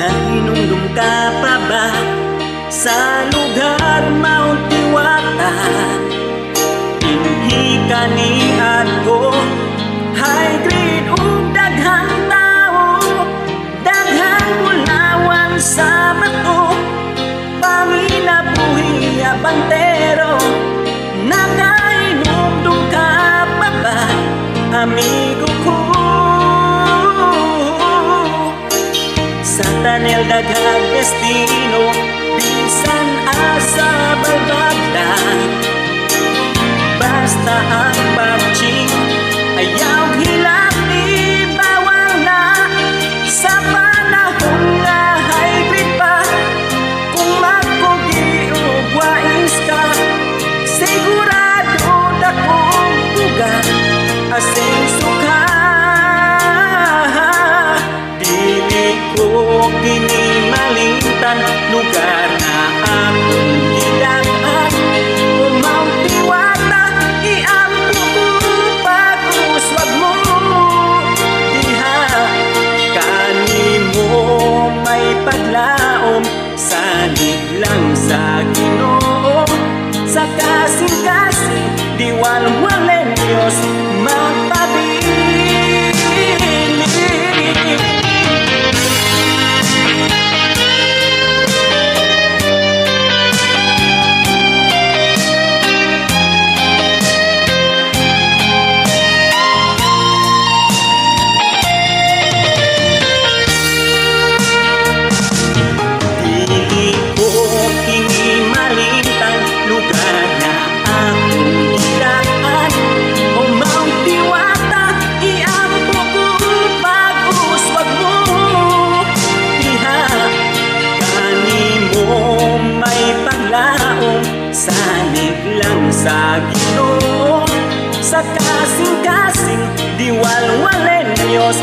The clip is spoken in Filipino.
Nahinumdum ka pa ba sa lugar Mount Tiwata? Inhi ka ni Adko high grade ug daghang tao, daghang bulawan sa bato, panginabuhi abantero. Nakahinumdum ka pa ba, amigo ko? Sa tanel daghang destino, bisan asa balbagda, basta ang pagching ayaw hilak di bawal na. Sa panahon nga hybrid pa, kung magkugi o wais ka, sigurado dakong bugat asing suka. Dili ko ginimalintan lugar na akong gidaan, o Mount Tiwata, iampo ko pag-uswag mo. Diha kanimo may paglaom, salig lang sa Ginoo. Sa kasing-kasing diwalwalen Diyos magpabilin. Salig lang sa Ginoo, sa kasing-kasing diwalwalen Diyos